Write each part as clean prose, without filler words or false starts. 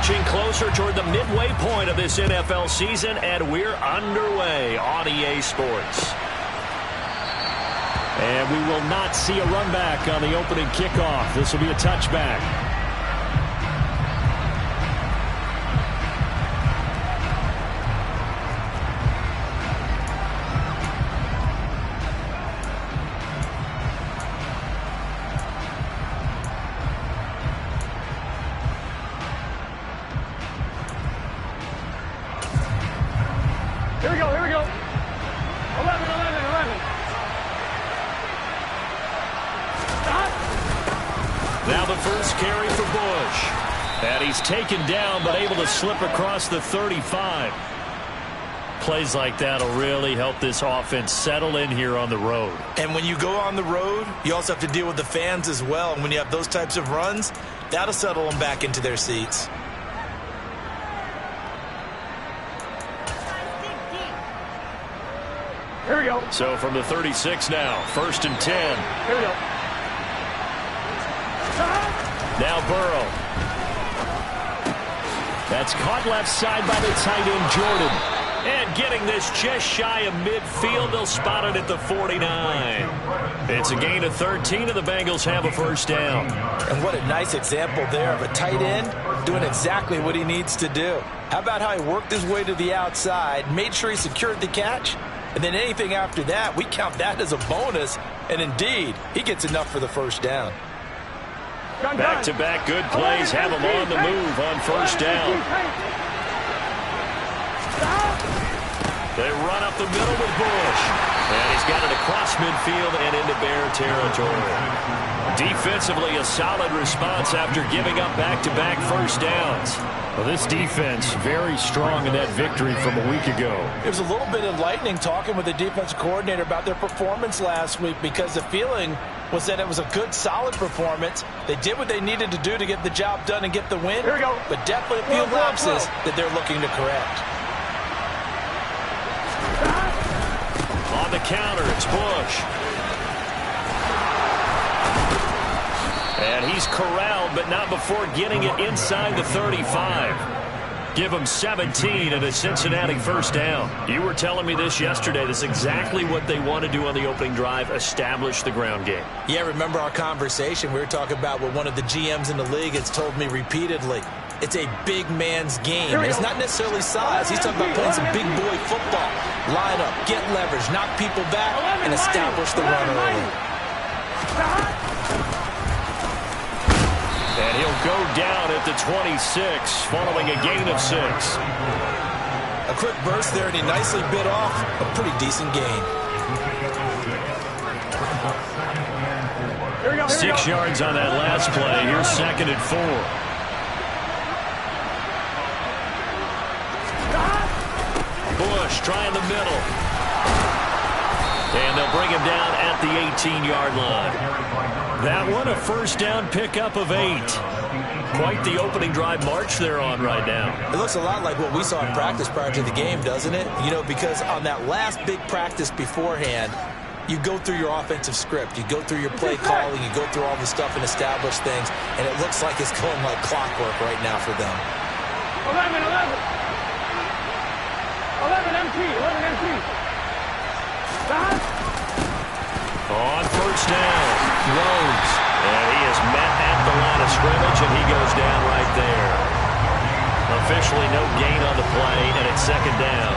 inching closer toward the midway point of this NFL season, and we're underway on EA Sports. And we will not see a run back on the opening kickoff. This will be a touchback. Here we go, here we go. 11. Now the first carry for Bush. And he's taken down but able to slip across the 35. Plays like that will really help this offense settle in here on the road. And when you go on the road, you also have to deal with the fans as well. And when you have those types of runs, that'll settle them back into their seats. Here we go. So from the 36 now, 1st and 10. Here we go. Now Burrow. That's caught left side by the tight end, Jordan. And getting this just shy of midfield, they'll spot it at the 49. It's a gain of 13, and the Bengals have a first down. And what a nice example there of a tight end doing exactly what he needs to do. How about how he worked his way to the outside, made sure he secured the catch, and then anything after that, we count that as a bonus. And indeed, he gets enough for the first down. Back-to-back good plays have him on the move on first down. They run up the middle with Bush. And he's got it across midfield and into Bear territory. Defensively, a solid response after giving up back-to-back first downs. Well, this defense very strong in that victory from a week ago. It was a little bit enlightening talking with the defensive coordinator about their performance last week, because the feeling was that it was a good, solid performance. They did what they needed to do to get the job done and get the win. Here we go. But definitely a few lapses that they're looking to correct. On the counter, it's Bush. And he's corralled, but not before getting it inside the 35. Give him 17 and a Cincinnati first down. You were telling me this yesterday. This is exactly what they want to do on the opening drive, establish the ground game. Yeah, remember our conversation? We were talking about what one of the GMs in the league has told me repeatedly. It's a big man's game. And it's not necessarily size. He's talking about playing some big boy football. Line up, get leverage, knock people back, and establish the run early. And he'll go down at the 26 following a gain of 6. A quick burst there, and he nicely bit off a pretty decent gain. 6 yards on that last play. Here's 2nd and 4. Bush trying the middle. And they'll bring him down at the 18-yard line. That one a first down pickup of 8. Quite the opening drive march they're on right now. It looks a lot like what we saw in practice prior to the game, doesn't it? You know, because on that last big practice beforehand, you go through your offensive script. You go through your play calling. You go through all the stuff and establish things. And it looks like it's going like clockwork right now for them. 11 MT. On first down, Rhodes. And he is met at the line of scrimmage, and he goes down right there. Officially no gain on the play, and it's 2nd down.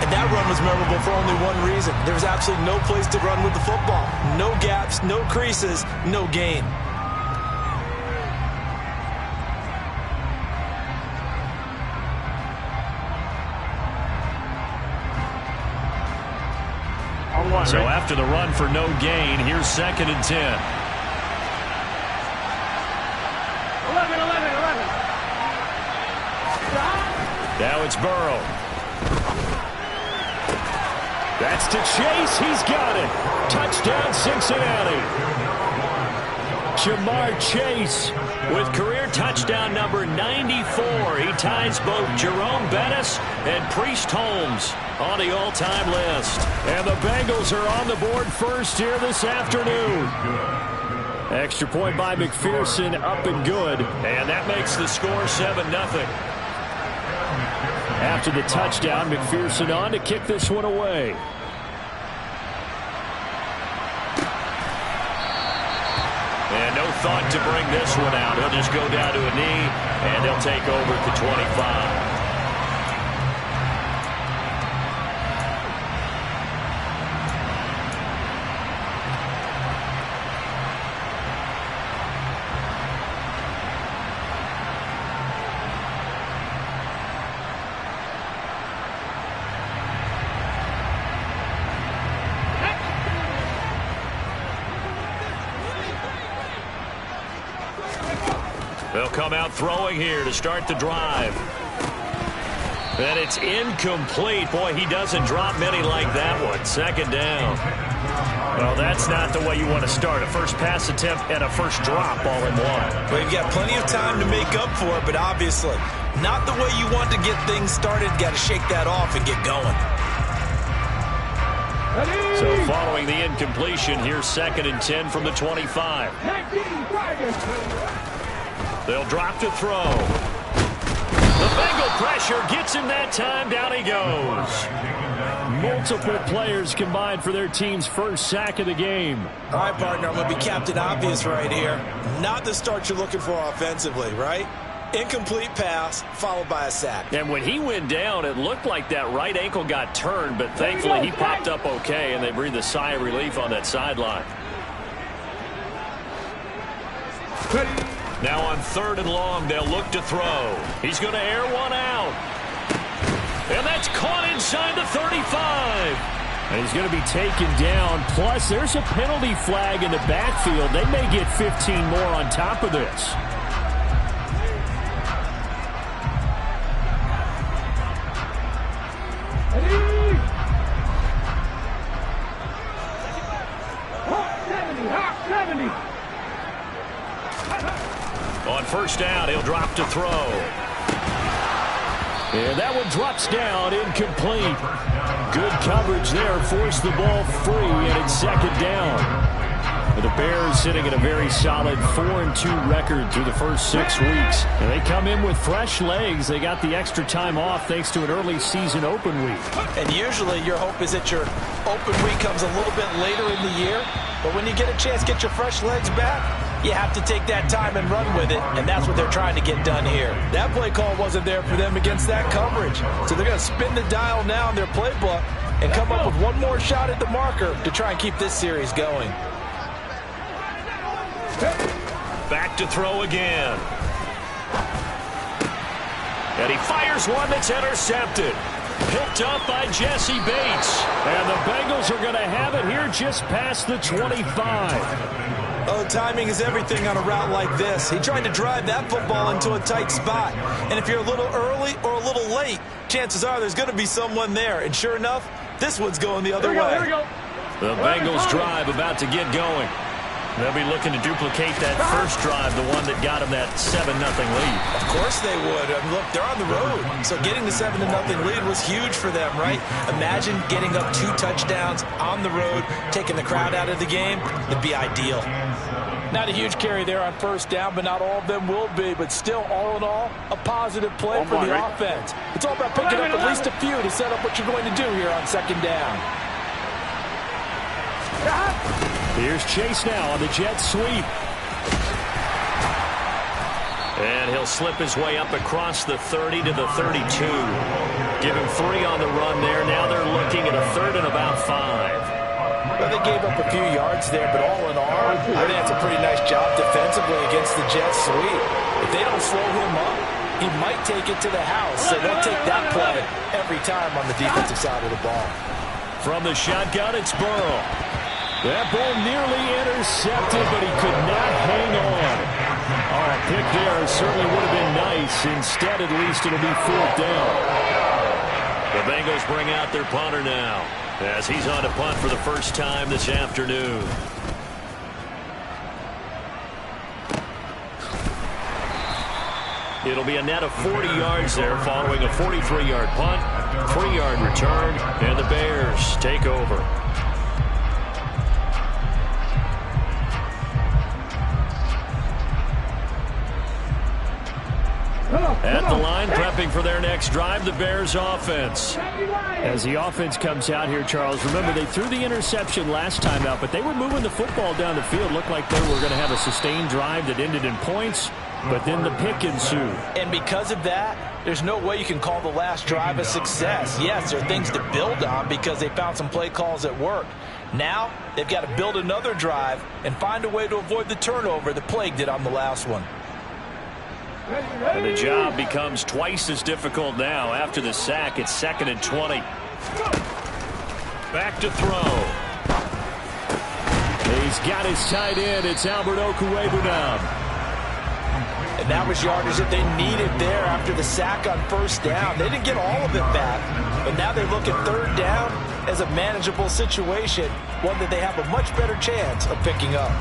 And that run was memorable for only one reason. There was absolutely no place to run with the football. No gaps, no creases, no gain. So after the run for no gain, here's 2nd and 10. 11. Now it's Burrow. That's to Chase. He's got it. Touchdown, Cincinnati. Jamar Chase with career touchdown number 94. He ties both Jerome Bettis and Priest Holmes on the all-time list. And the Bengals are on the board first here this afternoon. Extra point by McPherson, up and good. And that makes the score 7-0. After the touchdown, McPherson on to kick this one away. And no thought to bring this one out. He'll just go down to a knee, and they'll take over at the 25. They'll come out throwing here to start the drive. And it's incomplete. Boy, he doesn't drop many like that one. Second down. Well, that's not the way you want to start. A first pass attempt and a first drop all in one. Well, you've got plenty of time to make up for it, but obviously not the way you want to get things started. Got to shake that off and get going. So following the incompletion, here's 2nd and 10 from the 25. They'll drop to throw. The Bengal pressure gets him that time. Down he goes. Multiple players combined for their team's first sack of the game. All right, partner, I'm going to be Captain Obvious right here. Not the start you're looking for offensively, right? Incomplete pass followed by a sack. And when he went down, it looked like that right ankle got turned, but thankfully he popped up okay, and they breathed a sigh of relief on that sideline. Now on 3rd and long, they'll look to throw. He's going to air one out. And that's caught inside the 35. And he's going to be taken down. Plus, there's a penalty flag in the backfield. They may get 15 more on top of this. On 1st down, he'll drop to throw. And that one drops down, incomplete. Good coverage there, forced the ball free, and it's 2nd down. The Bears sitting at a very solid 4-2 record through the first 6 weeks. And they come in with fresh legs. They got the extra time off thanks to an early season open week. And usually your hope is that your open week comes a little bit later in the year. But when you get a chance to get your fresh legs back, you have to take that time and run with it, and that's what they're trying to get done here. That play call wasn't there for them against that coverage. So they're going to spin the dial now in their playbook and come up with one more shot at the marker to try and keep this series going. Back to throw again. And he fires one that's intercepted. Picked up by Jesse Bates. And the Bengals are going to have it here just past the 25. Oh, timing is everything on a route like this. He tried to drive that football into a tight spot. And if you're a little early or a little late, chances are there's going to be someone there. And sure enough, this one's going the other way. Here we go. The Bengals drive about to get going. They'll be looking to duplicate that first drive, the one that got them that 7-0 lead. Of course they would. I mean, look, they're on the road. So getting the 7-0 lead was huge for them, right? Imagine getting up 2 touchdowns on the road, taking the crowd out of the game. That'd be ideal. Not a huge carry there on 1st down, but not all of them will be. But still, all in all, a positive play for the offense. It's all about picking up at least a few to set up what you're going to do here on 2nd down. Here's Chase now on the jet sweep. And he'll slip his way up across the 30 to the 32. Give him 3 on the run there. Now they're looking at a 3rd and about 5. Well, they gave up a few yards there, but all in all, I think that's a pretty nice job defensively against the jet sweep. If they don't slow him up, he might take it to the house. So they'll take that play every time on the defensive side of the ball. From the shotgun, it's Burrow. That ball nearly intercepted, but he could not hang on. Oh, a pick there certainly would have been nice. Instead, at least it'll be 4th down. The Bengals bring out their punter now, as he's on to punt for the first time this afternoon. It'll be a net of 40 yards there following a 43-yard punt, 3-yard return, and the Bears take over. prepping for their next drive, the Bears offense. As the offense comes out here, Charles, remember they threw the interception last time out, but they were moving the football down the field. Looked like they were going to have a sustained drive that ended in points, but then the pick ensued. And because of that, there's no way you can call the last drive a success. Yes, there are things to build on because they found some play calls that work. Now, they've got to build another drive and find a way to avoid the turnover that plagued it on the last one. And the job becomes twice as difficult now after the sack. It's 2nd and 20. Back to throw. He's got his tight end. It's Albert Okwuegbunam. And that was yardage that they needed there after the sack on first down. They didn't get all of it back, but now they look at third down as a manageable situation, one that they have a much better chance of picking up.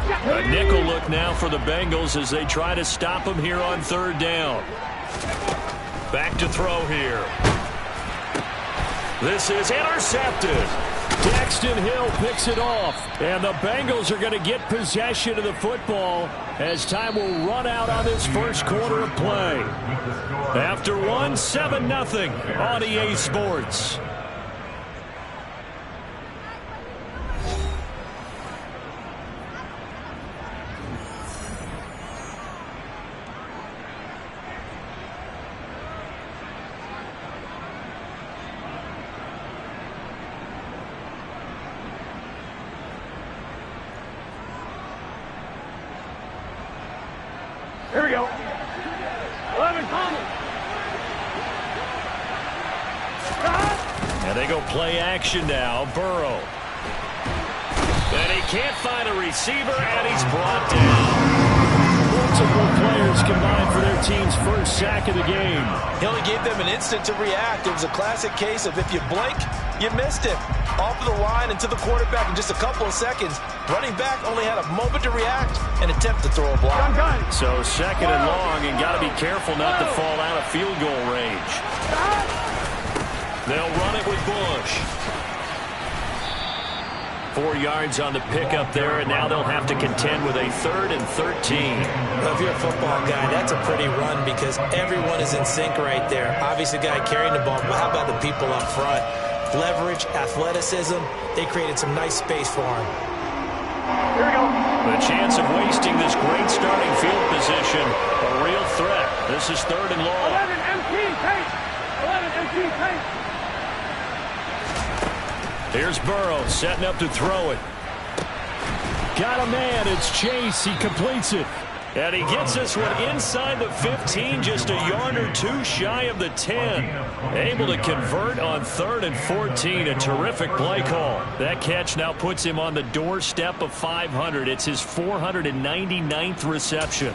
A nickel look now for the Bengals as they try to stop him here on third down. Back to throw here. This is intercepted. Daxton Hill picks it off, and the Bengals are going to get possession of the football as time will run out on this first quarter of play. After one, 7-0 on EA Sports. Here we go. 11 coming. And they go play action now. Burrow. And he can't find a receiver, and he's brought down. Multiple players combined for their team's first sack of the game. He only gave them an instant to react. It was a classic case of if you blink, you missed it. Off of the line and to the quarterback in just a couple of seconds. Running back only had a moment to react and attempt to throw a block. So 2nd and long, and got to be careful not to fall out of field goal range. They'll run it with Bush. 4 yards on the pickup there, and now they'll have to contend with a 3rd and 13. Well, if you're a football guy, that's a pretty run because everyone is in sync right there. Obviously, the guy carrying the ball, but how about the people up front? Leverage, athleticism, they created some nice space for him. Here we go. The chance of wasting this great starting field position, a real threat. This is 3rd and long. 11 empty pace. 11 empty pace. Here's Burrow setting up to throw it. Got a man. It's Chase. He completes it. And he gets this one inside the 15, just a yard or two shy of the 10. Able to convert on 3rd and 14. A terrific play call. That catch now puts him on the doorstep of 500. It's his 499th reception.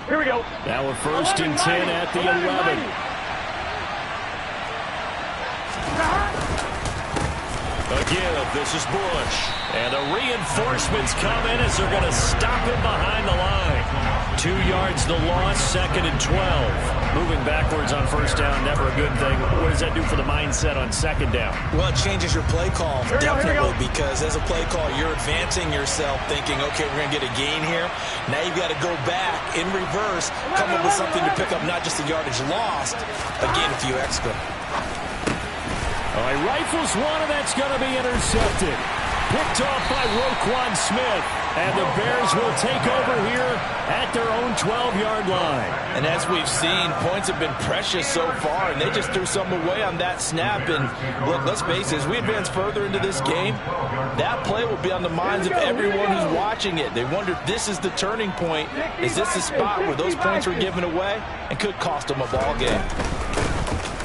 Here we go. Now a 1st and 10 at the 11. Again, this is Bush. And the reinforcements come in as they're going to stop him behind the line. 2 yards the loss, 2nd and 12. Moving backwards on first down, never a good thing. What does that do for the mindset on 2nd down? Well, it changes your play call, definitely, because as a play call, you're advancing yourself thinking, okay, we're going to get a gain here. Now you've got to go back in reverse, come up with something to pick up not just the yardage lost, but gain a few extra. All right, rifles one, and that's going to be intercepted. Picked off by Roquan Smith. And the Bears will take over here at their own 12-yard line. And as we've seen, points have been precious so far, and they just threw some away on that snap. And look, let's face it, as we advance further into this game, that play will be on the minds of everyone who's watching it. They wonder if this is the turning point. Is this the spot where those points were given away and could cost them a ball game?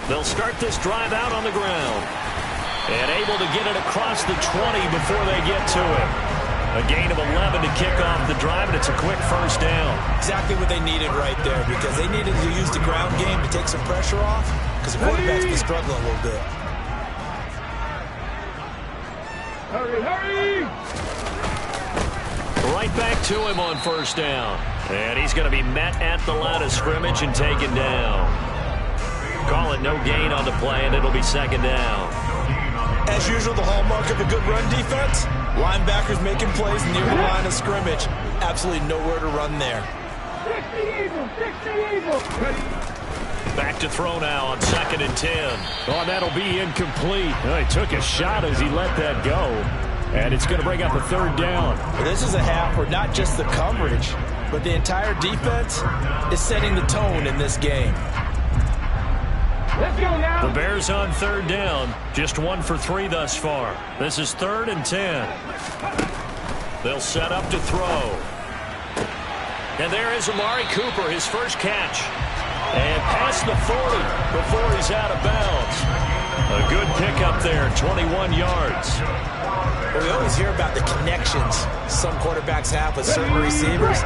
They'll start this drive out on the ground. And able to get it across the 20 before they get to it. A gain of 11 to kick off the drive, and it's a quick first down. Exactly what they needed right there, because they needed to use the ground game to take some pressure off, because the quarterback's been struggling a little bit. Hurry, hurry! Right back to him on first down. And he's going to be met at the line of scrimmage and taken down. Call it no gain on the play, and it'll be second down. As usual, the hallmark of a good run defense, Linebackers making plays near the line of scrimmage. Absolutely nowhere to run there. 60 Eagles, 60 Eagles. Back to throw now on 2nd and 10. Oh, that'll be incomplete. Well, he took a shot as he let that go. And it's going to bring up a 3rd down. Well, this is a half where not just the coverage, but the entire defense is setting the tone in this game. Let's go now. The Bears on 3rd down. Just 1 for 3 thus far. This is 3rd and 10. They'll set up to throw. And there is Amari Cooper, his first catch. And past the 40 before he's out of bounds. A good pickup there, 21 yards. Well, we always hear about the connections some quarterbacks have with certain receivers.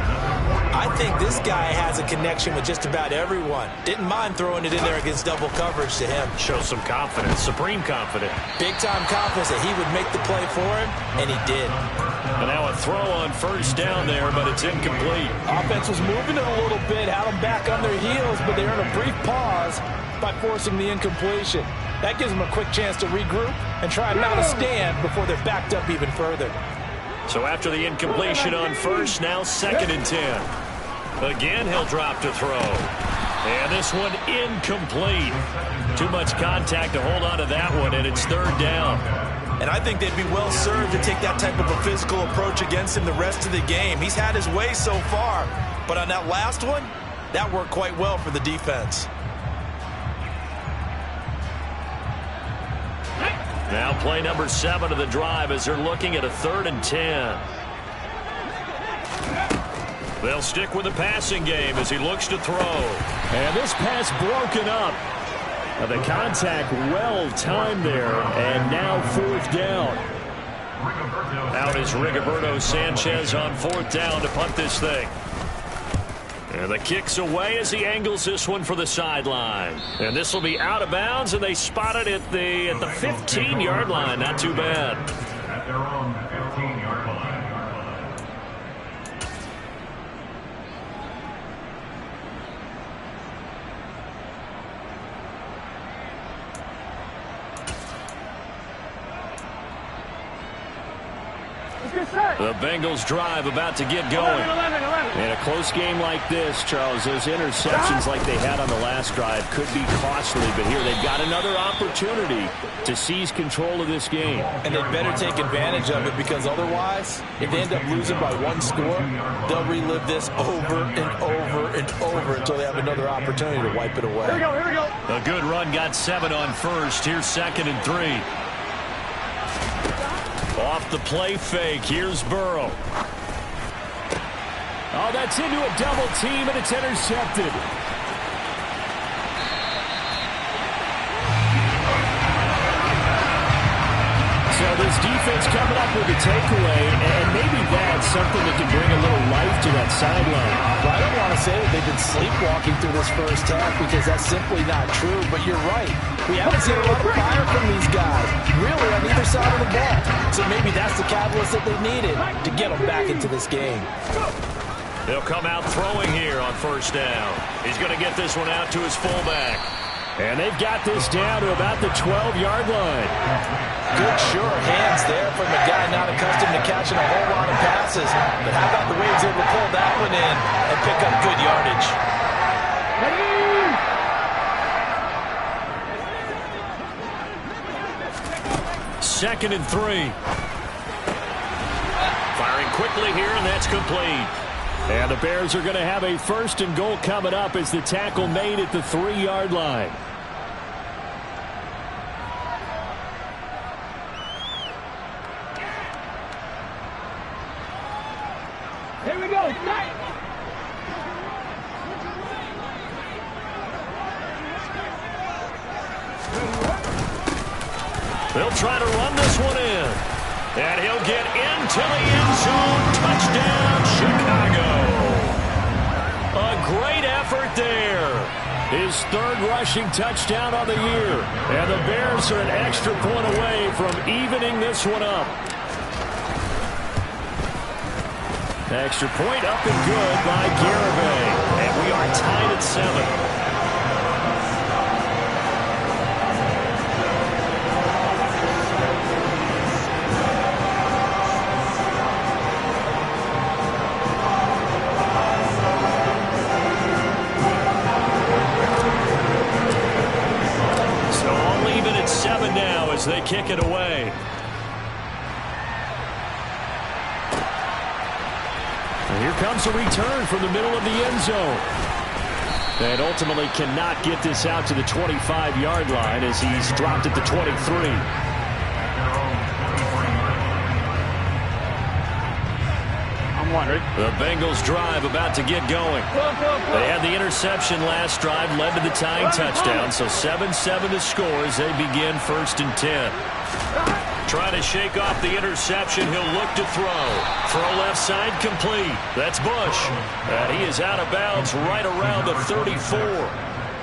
I think this guy has a connection with just about everyone. Didn't mind throwing it in there against double coverage to him. Shows some confidence, supreme confidence. Big-time confidence that he would make the play for him, and he did. And now a throw on 1st down there, but it's incomplete. Offense was moving it a little bit, had them back on their heels, but they earned a brief pause by forcing the incompletion. That gives them a quick chance to regroup and try and mount a stand before they're backed up even further. So after the incompletion on 1st, now 2nd and 10. Again, he'll drop to throw. And this one incomplete. Too much contact to hold on to that one, and it's 3rd down. And I think they'd be well served to take that type of a physical approach against him the rest of the game. He's had his way so far, but on that last one, that worked quite well for the defense. Now play number 7 of the drive as they're looking at a 3rd and 10. They'll stick with the passing game as he looks to throw. And this pass broken up. The contact well timed there, and now 4th down. Out is Rigoberto Sanchez on 4th down to punt this thing. And the kick's away as he angles this one for the sideline. And this will be out of bounds, and they spot it at the 15-yard line. Not too bad. At their own 15-yard line. The Bengals drive about to get going. 11. In a close game like this, Charles, those interceptions like they had on the last drive could be costly, but here they've got another opportunity to seize control of this game. And they'd better take advantage of it, because otherwise, if they end up losing by 1 score, they'll relive this over and over and over until they have another opportunity to wipe it away. Here we go. A good run got 7 on 1st. Here's 2nd and 3. Off the play fake, here's Burrow. Oh, that's into a double team, and it's intercepted. So this defense coming up with a takeaway, and maybe that's something that can bring a little life to that sideline. Well, I don't want to say that they've been sleepwalking through this first half, because that's simply not true, but you're right. We haven't seen a lot of fire from these guys, really, on either side of the ball. So maybe that's the catalyst that they needed to get them back into this game. They'll come out throwing here on 1st down. He's going to get this one out to his fullback. And they've got this down to about the 12-yard line. Good, sure hands there from a guy not accustomed to catching a whole lot of passes. But how about the way he's able to pull that one in and pick up good yardage? 2nd and 3. Firing quickly here, and that's complete. And the Bears are going to have a 1st and goal coming up as the tackle made at the 3-yard line. Here we go. They'll try to run this one in. And he'll get into the end zone. Touchdown, Chicago. A great effort there. His 3rd rushing touchdown of the year. And the Bears are an extra point away from evening this one up. Extra point up and good by Garibay. And we are tied at 7. as they kick it away. And here comes a return from the middle of the end zone. And ultimately cannot get this out to the 25-yard line as he's dropped at the 23. The Bengals drive about to get going. They had the interception last drive, led to the tying touchdown, so 7-7 to score as they begin 1st and 10. Trying to shake off the interception, he'll look to throw. Throw left side complete. That's Bush. And he is out of bounds right around the 34.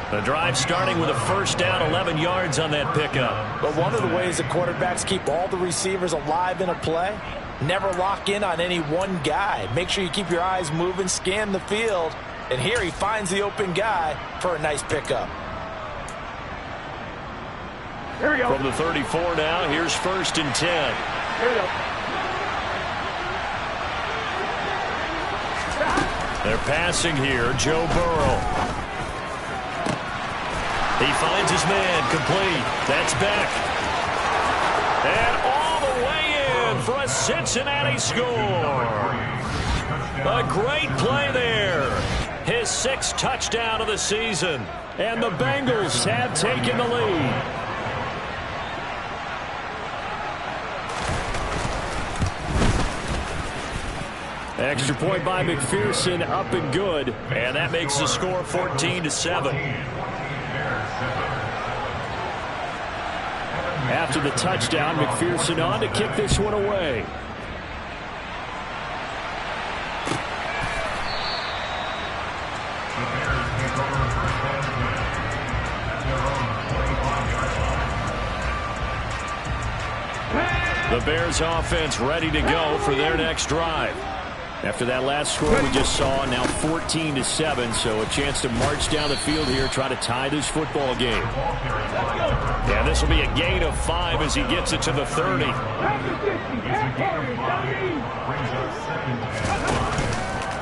The drive starting with a 1st down, 11 yards on that pickup. But one of the ways the quarterbacks keep all the receivers alive in a play, never lock in on any one guy. Make sure you keep your eyes moving, scan the field. And here he finds the open guy for a nice pickup. Here we go. From the 34 now, here's 1st and 10. Here we go. They're passing here, Joe Burrow. He finds his man, complete. That's Beck. And all the way in for a Cincinnati score. A great play there. His 6th touchdown of the season. And the Bengals have taken the lead. Extra point by McPherson, up and good. And that makes the score 14-7. After the touchdown, McPherson on to kick this one away. The Bears offense ready to go for their next drive. After that last score we just saw, now 14-7, so a chance to march down the field here, try to tie this football game. Yeah, this will be a gain of 5 as he gets it to the 30.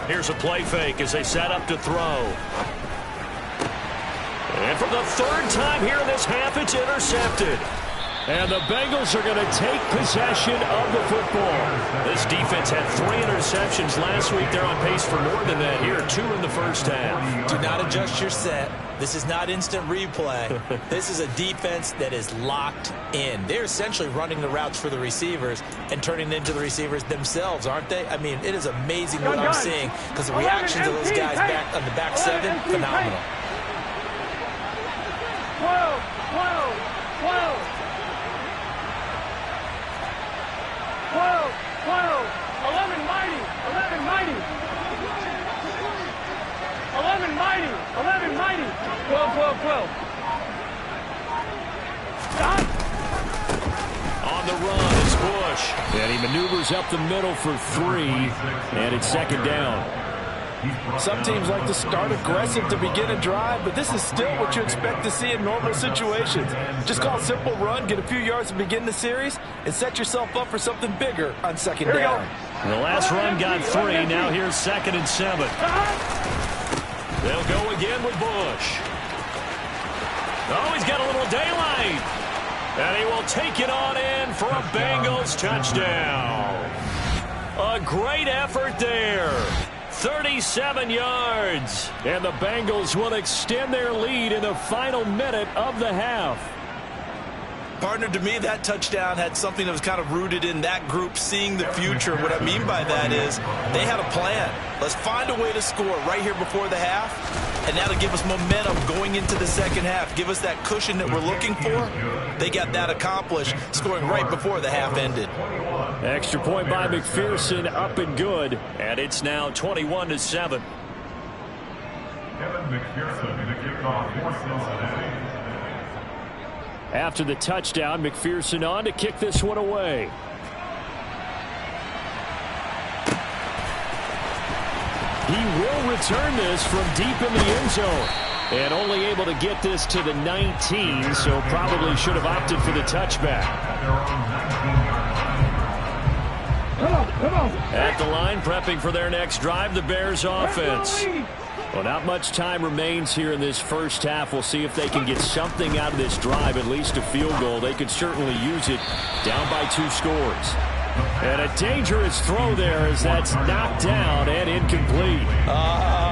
Here's a play fake as they set up to throw. And for the 3rd time here in this half, it's intercepted. And the Bengals are going to take possession of the football. This defense had 3 interceptions last week. They're on pace for more than that here. 2 in the 1st half. Do not adjust your set. This is not instant replay. This is a defense that is locked in. They're essentially running the routes for the receivers and turning it into the receivers themselves, aren't they? I mean, it is amazing what I'm seeing because the reactions of those guys back on the back 7, phenomenal. 12, 12, 12. 12, 12, 11 mighty, 11 mighty. 11 mighty, 11 mighty. 12, 12, 12. Stop. On the run is Bush. And he maneuvers up the middle for 3, and it's 2nd down. Some teams like to start aggressive to begin a drive, but this is still what you expect to see in normal situations. Just call a simple run, get a few yards to begin the series, and set yourself up for something bigger on 2nd down. The last run got 3. Now here's 2nd and 7. They'll go again with Bush. Oh, he's got a little daylight. And he will take it on in for a Bengals touchdown. A great effort there. 37 yards. And the Bengals will extend their lead in the final minute of the half. Partner, to me, that touchdown had something that was kind of rooted in that group seeing the future. What I mean by that is they had a plan. Let's find a way to score right here before the half, and that'll give us momentum going into the 2nd half. Give us that cushion that we're looking for. They got that accomplished, scoring right before the half ended. Extra point by McPherson, up and good. And it's now 21-7. Kevin McPherson in the kickoff for Cincinnati. After the touchdown, McPherson on to kick this one away. He will return this from deep in the end zone. And only able to get this to the 19, so probably should have opted for the touchback. Come on. At the line, prepping for their next drive, the Bears offense. Well, not much time remains here in this first half. We'll see if they can get something out of this drive, at least a field goal. They could certainly use it, down by 2 scores. And a dangerous throw there as that's knocked down and incomplete.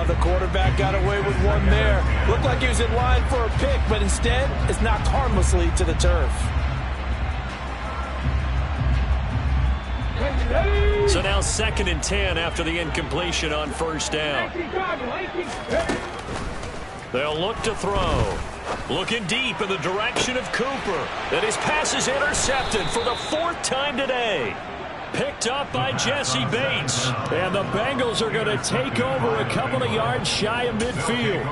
The quarterback got away with one there. Looked like he was in line for a pick, but instead it's knocked harmlessly to the turf. So now 2nd and 10 after the incompletion on first down. They'll look to throw. Looking deep in the direction of Cooper. And his pass is intercepted for the 4th time today. Picked up by Jesse Bates. And the Bengals are going to take over a couple of yards shy of midfield.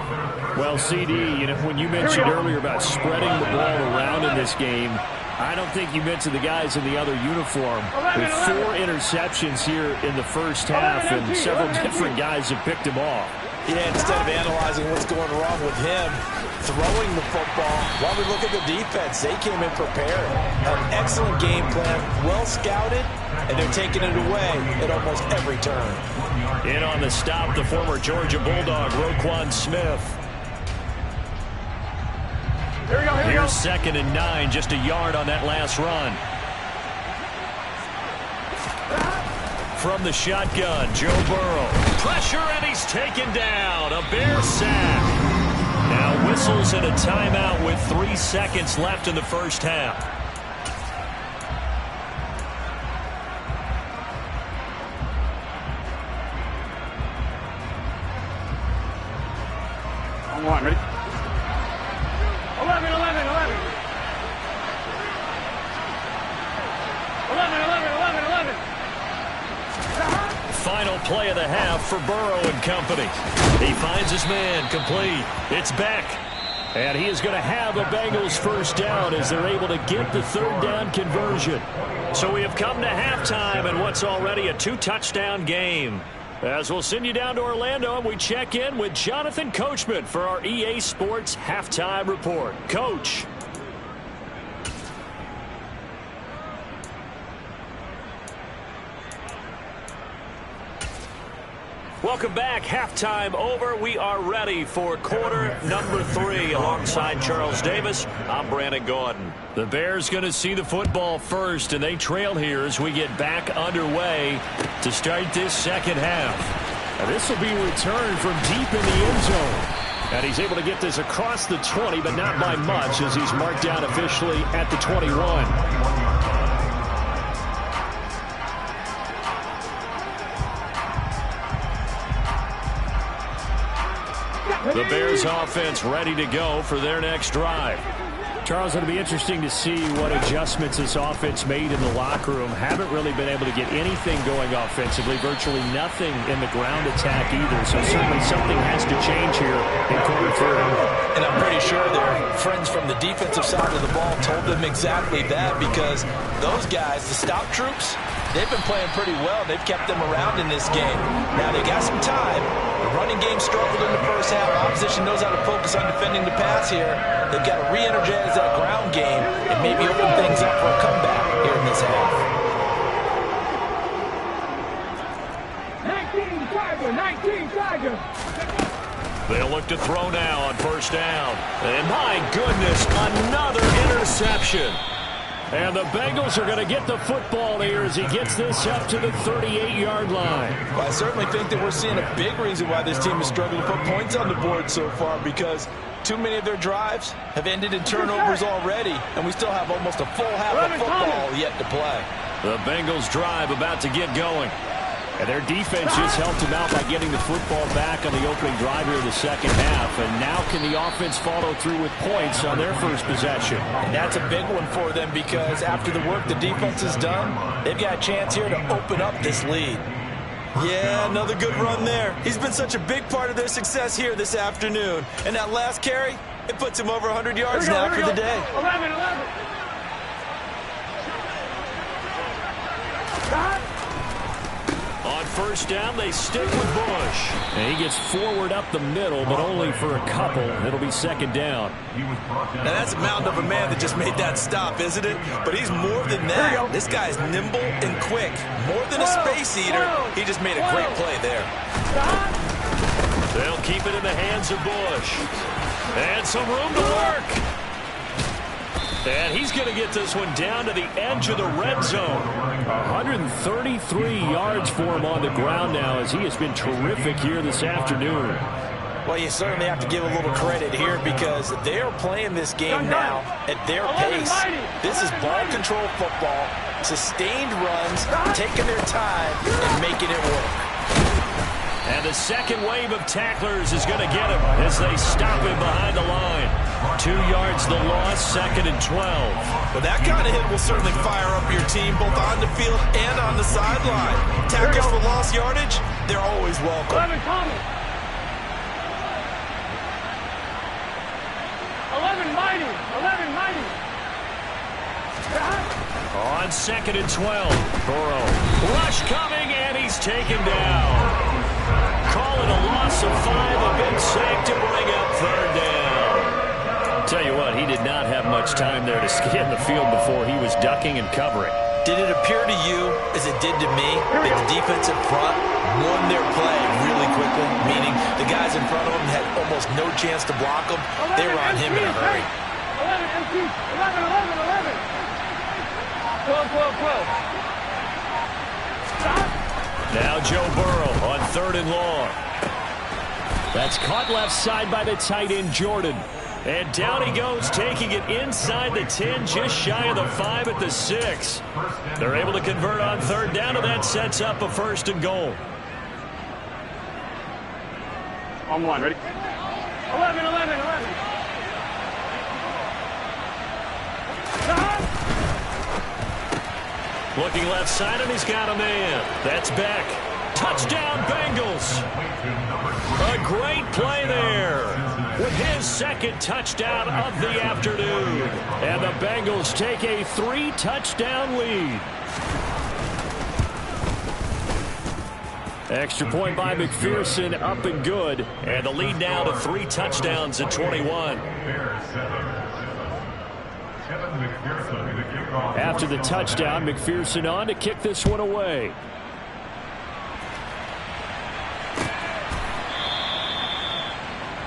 Well, CD, when you mentioned earlier about spreading the ball around in this game, I don't think you mentioned the guys in the other uniform. With 4 interceptions here in the first half, and several different guys have picked him off. Yeah, instead of analyzing what's going wrong with him, throwing the football, while we look at the defense, they came in prepared. An excellent game plan, well scouted, and they're taking it away at almost every turn. In on the stop, the former Georgia Bulldog, Roquan Smith. Here's 2nd and 9, just a yard on that last run. From the shotgun, Joe Burrow. Pressure, and he's taken down. A Bear sack. Now whistles and a timeout with 3 seconds left in the first half. On one, ready? 11, 11, 11. 11, 11, 11, 11. Final play of the half for Burrow and company. He finds his man, complete. It's Beck. And he is going to have a Bengals first down as they're able to get the 3rd down conversion. So we have come to halftime in what's already a 2-touchdown game. As we'll send you down to Orlando, and we check in with Jonathan Coachman for our EA Sports Halftime Report. Coach. Welcome back. Halftime over. We are ready for quarter number 3. Alongside Charles Davis, I'm Brandon Gordon. The Bears going to see the football first, and they trail here as we get back underway to start this second half. Now this will be returned from deep in the end zone. And he's able to get this across the 20, but not by much as he's marked down officially at the 21. The Bears offense ready to go for their next drive. Charles, it'll be interesting to see what adjustments this offense made in the locker room. Haven't really been able to get anything going offensively, virtually nothing in the ground attack either. So certainly something has to change here in quarter 3. And I'm pretty sure their friends from the defensive side of the ball told them exactly that, because those guys, the stop troops, they've been playing pretty well. They've kept them around in this game. Now they got some time. The running game struggled in the first half. Opposition knows how to focus on defending the pass here. They've got to re-energize that ground game and maybe open things up for a comeback here in this half. 19 Tiger. They'll look to throw now on first down. And my goodness, another interception. And the Bengals are going to get the football here as he gets this up to the 38-yard line. Well, I certainly think that we're seeing a big reason why this team is struggling to put points on the board so far, because too many of their drives have ended in turnovers already, and we still have almost a full half of football yet to play. The Bengals drive about to get going. And their defense just helped him out by getting the football back on the opening drive here of the second half. And now can the offense follow through with points on their first possession? And that's a big one for them, because after the work the defense has done, they've got a chance here to open up this lead. Yeah, another good run there. He's been such a big part of their success here this afternoon. And that last carry, it puts him over 100 yards now for the day. 11. On first down, they stick with Bush. And he gets forward up the middle, but only for a couple. It'll be second down. Now that's a mountain of a man that just made that stop, isn't it? But he's more than that. This guy's nimble and quick. More than a space eater. He just made a great play there. They'll keep it in the hands of Bush. And some room to work. And he's going to get this one down to the edge of the red zone. 133 yards for him on the ground now, as he has been terrific here this afternoon. Well, you certainly have to give a little credit here because they are playing this game now at their pace. This is ball control football, sustained runs, taking their time, and making it work. And the second wave of tacklers is going to get him as they stop him behind the line. 2 yards the loss, 2nd and 12. Well, that kind of hit will certainly fire up your team both on the field and on the sideline. Tackles for lost yardage, they're always welcome. 11 coming. 11 mighty. 11 mighty. On 2nd and 12, Burrow. Rush coming, and he's taken down. Call it a loss of 5, a big sack to bring up 3rd down. Tell you what, he did not have much time there to scan the field before he was ducking and covering. Did it appear to you, as it did to me, that the defense in front won their play really quickly, meaning the guys in front of them had almost no chance to block them? They were on him in a hurry. 11 empty. 11. 12. Stop. Now Joe Burrow on 3rd and long. That's caught left side by the tight end, Jordan. And down he goes, taking it inside the 10, just shy of the 5 at the 6. They're able to convert on 3rd down, and that sets up a 1st and goal. On 1, ready? 11. Stop. Looking left side, and he's got a man. That's Beck. Touchdown, Bengals. A great play there with his 2nd touchdown of the afternoon. And the Bengals take a 3-touchdown lead. Extra point by McPherson, up and good. And the lead now to 3 touchdowns at 21. After the touchdown, McPherson on to kick this one away.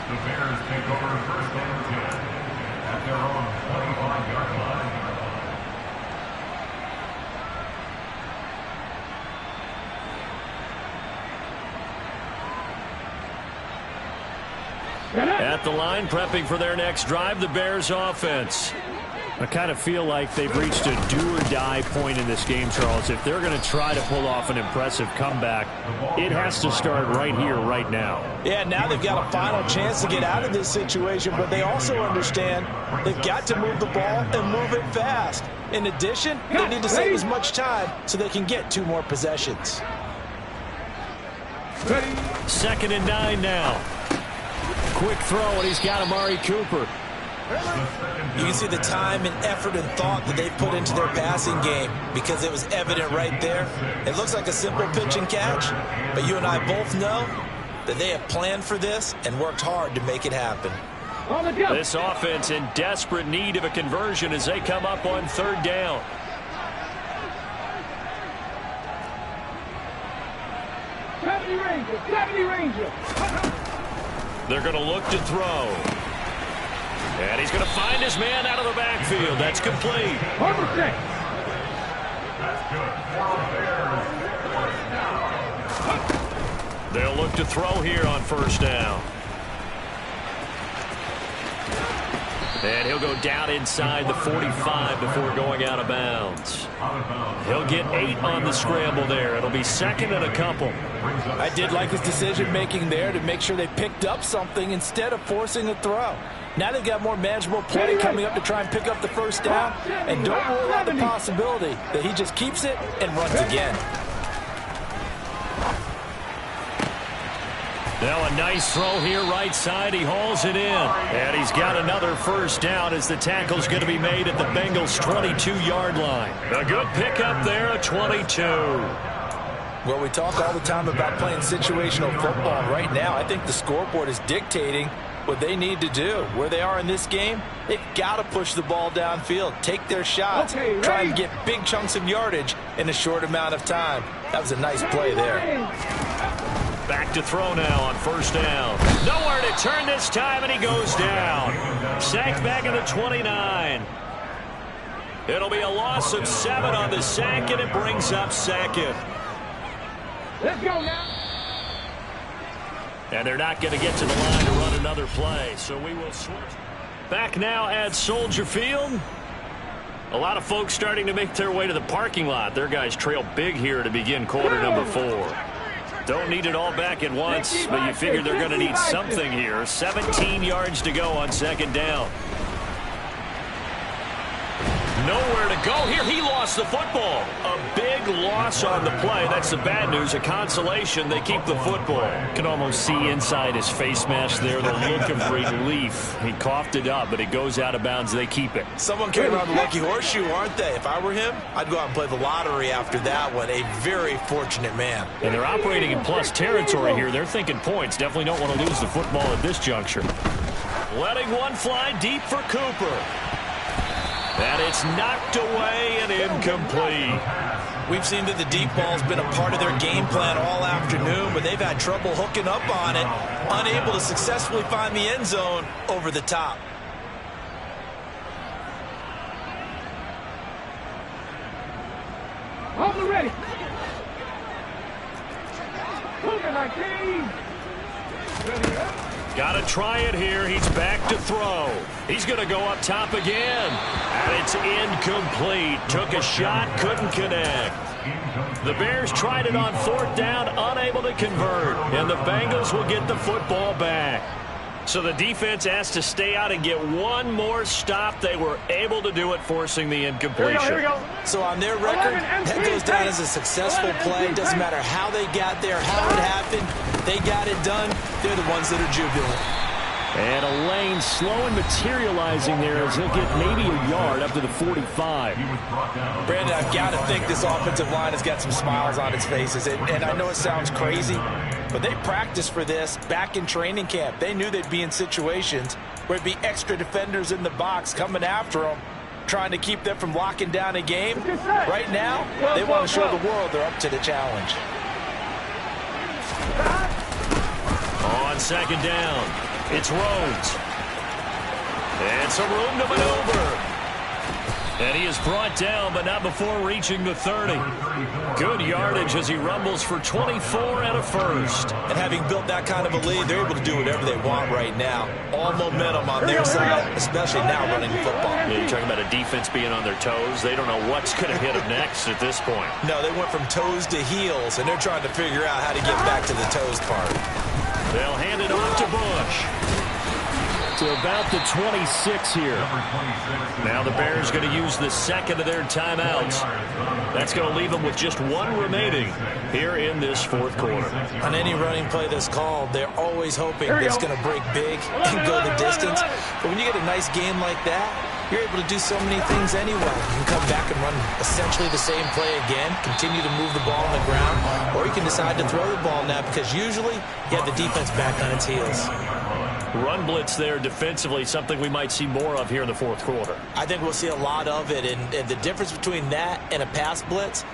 The Bears take over 1st and 10 at their own 25-yard line. At the line, prepping for their next drive, the Bears offense. I kind of feel like they've reached a do-or-die point in this game, Charles. If they're going to try to pull off an impressive comeback, it has to start right here, right now. Yeah, now they've got a final chance to get out of this situation, but they also understand they've got to move the ball and move it fast. In addition, they need to save as much time so they can get 2 more possessions. 2nd and 9 now. Quick throw, and he's got Amari Cooper. You can see the time and effort and thought that they put into their passing game because it was evident right there. It looks like a simple pitch and catch, but you and I both know that they have planned for this and worked hard to make it happen. This offense in desperate need of a conversion as they come up on 3rd down. Ranger. They're going to look to throw. And he's going to find his man out of the backfield. That's complete. They'll look to throw here on 1st down. And he'll go down inside the 45 before going out of bounds. He'll get 8 on the scramble there. It'll be 2nd and a couple. I did like his decision-making there to make sure they picked up something instead of forcing a throw. Now they've got more manageable play coming up to try and pick up the 1st down. And don't rule out the possibility that he just keeps it and runs again. Now a nice throw here right side. He hauls it in. And he's got another 1st down as the tackle's going to be made at the Bengals' 22-yard line. A good pickup there, a 22. Well, we talk all the time about playing situational football. Right now, I think the scoreboard is dictating what they need to do. Where they are in this game, they've got to push the ball downfield, take their shots, try and get big chunks of yardage in a short amount of time. That was a nice play there. Back to throw now on first down. Nowhere to turn this time, and he goes down. Sacked back at the 29. It'll be a loss of 7 on the sack, and it brings up second. Let's go now. And they're not going to get to the line to run another play, so we will switch. Back now at Soldier Field. A lot of folks starting to make their way to the parking lot. Their guys trail big here to begin quarter number 4. Don't need it all back at once, but you figure they're going to need something here. 17 yards to go on second down. Nowhere to go here. He lost the football. A big loss on the play. That's the bad news. A consolation. They keep the football. You can almost see inside his face mask there the look of relief. He coughed it up, but it goes out of bounds. They keep it. Someone came around the lucky horseshoe, aren't they? If I were him, I'd go out and play the lottery after that one. A very fortunate man. And they're operating in plus territory here. They're thinking points. Definitely don't want to lose the football at this juncture. Letting one fly deep for Cooper. And it's knocked away and incomplete. We've seen that the deep ball's been a part of their game plan all afternoon, but they've had trouble hooking up on it, unable to successfully find the end zone over the top. Hold it ready. Moving like keys. Ready up. Got to try it here. He's back to throw. He's going to go up top again. And it's incomplete. Took a shot, couldn't connect. The Bears tried it on fourth down, unable to convert. And the Bengals will get the football back. So the defense has to stay out and get one more stop. They were able to do it, forcing the incompletion. Here we go. So on their record, that goes down as a successful play. Doesn't matter how they got there, how it happened. They got it done. They're the ones that are jubilant. And a lane slow and materializing there as he'll get maybe a yard up to the 45. Brandon, I've got to think this offensive line has got some smiles on its faces. And I know it sounds crazy, but they practiced for this back in training camp. They knew they'd be in situations where it'd be extra defenders in the box coming after them, trying to keep them from locking down a game. Right now, they want to show the world they're up to the challenge. On second down, it's Rhodes. And some room to maneuver. And he is brought down, but not before reaching the 30. Good yardage as he rumbles for 24 and a first. And having built that kind of a lead, they're able to do whatever they want right now. All momentum on their side, especially now running the football. Yeah, you're talking about a defense being on their toes. They don't know what's going to hit them next at this point. No, they went from toes to heels, and they're trying to figure out how to get back to the toes part. They'll hand it off to Bush. To about the 26 here. Now the Bears going to use the second of their timeouts. That's going to leave them with just one remaining here in this fourth quarter. On any running play that's called, they're always hoping it's going to break big and go the distance. But when you get a nice game like that, you're able to do so many things anyway. You can come back and run essentially the same play again, continue to move the ball on the ground, or you can decide to throw the ball now because usually you have the defense back on its heels. Run blitz there defensively, something we might see more of here in the fourth quarter. I think we'll see a lot of it, and the difference between that and a pass blitz,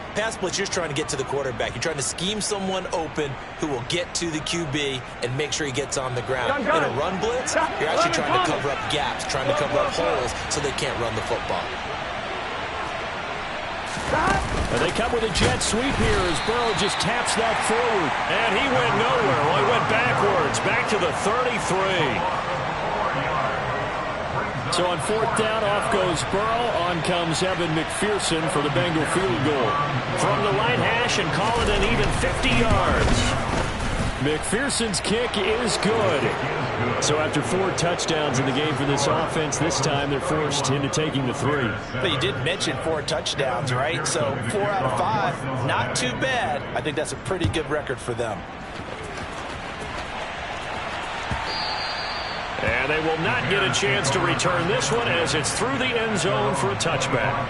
you're trying to get to the quarterback. You're trying to scheme someone open who will get to the QB and make sure he gets on the ground. In a run blitz, you're actually trying to cover up gaps, trying to cover up holes so they can't run the football. And they come with a jet sweep here as Burrow just taps that forward. And he went nowhere. Well, he went backwards, back to the 33. So on fourth down, off goes Burrow. On comes Evan McPherson for the Bengal field goal. From the right hash and call it an even 50 yards. McPherson's kick is good. So after 4 touchdowns in the game for this offense, this time they're forced into taking the 3. But you did mention 4 touchdowns, right? So 4 out of 5, not too bad. I think that's a pretty good record for them. And they will not get a chance to return this one as it's through the end zone for a touchback.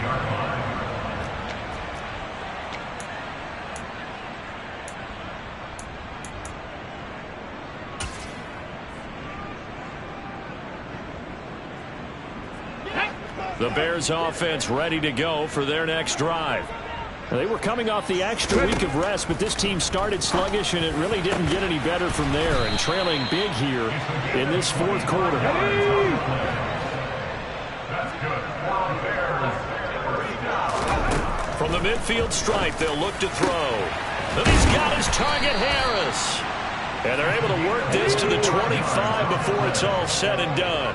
The Bears offense ready to go for their next drive. They were coming off the extra week of rest, but this team started sluggish, and it really didn't get any better from there, and trailing big here in this fourth quarter. From the midfield stripe, they'll look to throw. And he's got his target, Harris. And they're able to work this to the 25 before it's all said and done.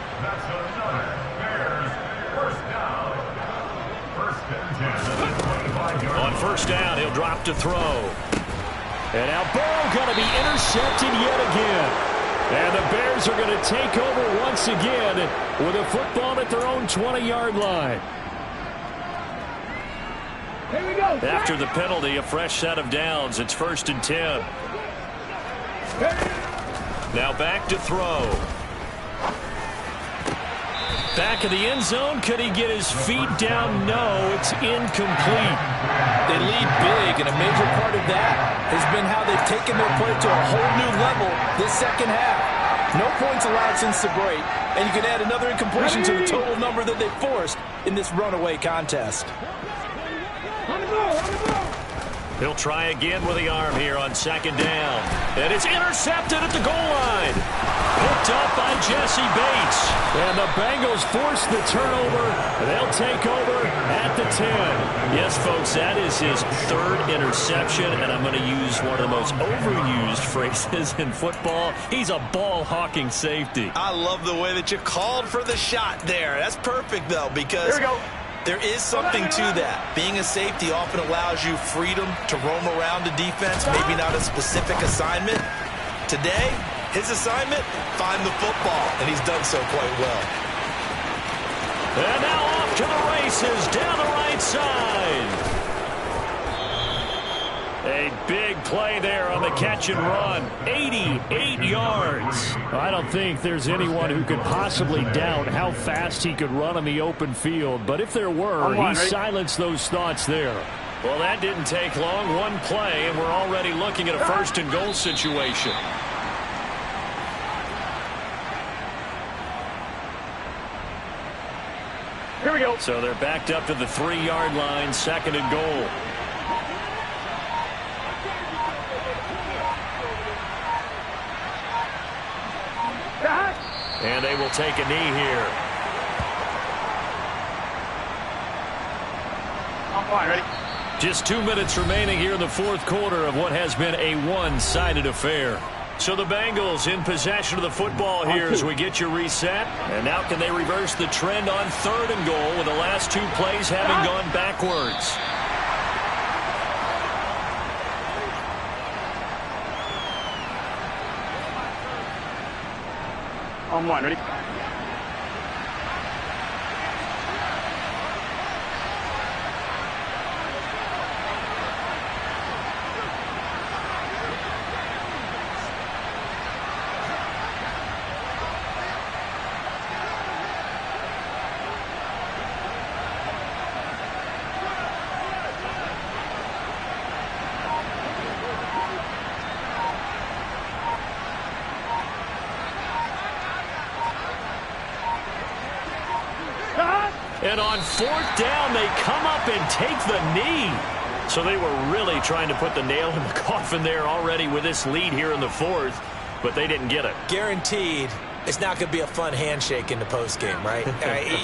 On first down, he'll drop to throw. And now Burrow going to be intercepted yet again. And the Bears are going to take over once again with a football at their own 20-yard line. Here we go. After the penalty, a fresh set of downs. It's 1st and 10. Now back to throw. Back of the end zone. Could he get his feet down? No, it's incomplete. They lead big, and a major part of that has been how they've taken their play to a whole new level this second half. No points allowed since the break, and you can add another incompletion to the total number that they forced in this runaway contest. He'll try again with the arm here on 2nd down. And it's intercepted at the goal line. Picked up by Jesse Bates. And the Bengals force the turnover. They'll take over at the 10. Yes, folks, that is his 3rd interception, and I'm going to use one of the most overused phrases in football. He's a ball-hawking safety. I love the way that you called for the shot there. That's perfect, though, because there is something to that. Being a safety often allows you freedom to roam around the defense, maybe not a specific assignment. Today, his assignment, find the football, and he's done so quite well. And now off to the races down the right side. A big play there on the catch and run. 88 yards. I don't think there's anyone who could possibly doubt how fast he could run on the open field. But if there were, he silenced those thoughts there. Well, that didn't take long. One play, and we're already looking at a 1st and goal situation. Here we go. So they're backed up to the 3-yard line, 2nd and goal. And they will take a knee here. I'm fine, ready? Just 2 minutes remaining here in the fourth quarter of what has been a one-sided affair. So the Bengals in possession of the football here as we get you reset. And now can they reverse the trend on 3rd and goal with the last 2 plays having gone backwards? On 1, ready? And on 4th down, they come up and take the knee. So they were really trying to put the nail in the coffin there already with this lead here in the 4th, but they didn't get it. Guaranteed, it's not going to be a fun handshake in the postgame, right?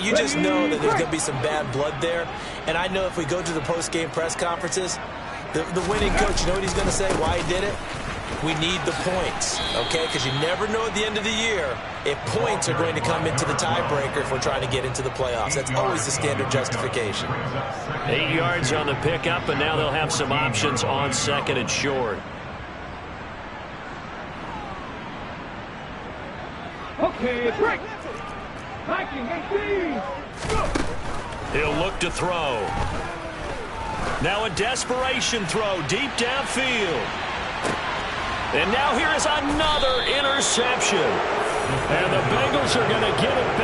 You just know that there's going to be some bad blood there. And I know if we go to the postgame press conferences, the winning coach, you know what he's going to say, why he did it? We need the points, okay? Because you never know at the end of the year if points are going to come into the tiebreaker if we're trying to get into the playoffs. That's always the standard justification. 8 yards on the pickup, and now they'll have some options on 2nd and short. Okay, break. Viking, 18. He'll look to throw. Now a desperation throw deep downfield. And now here is another interception. And the Bengals are going to get it back.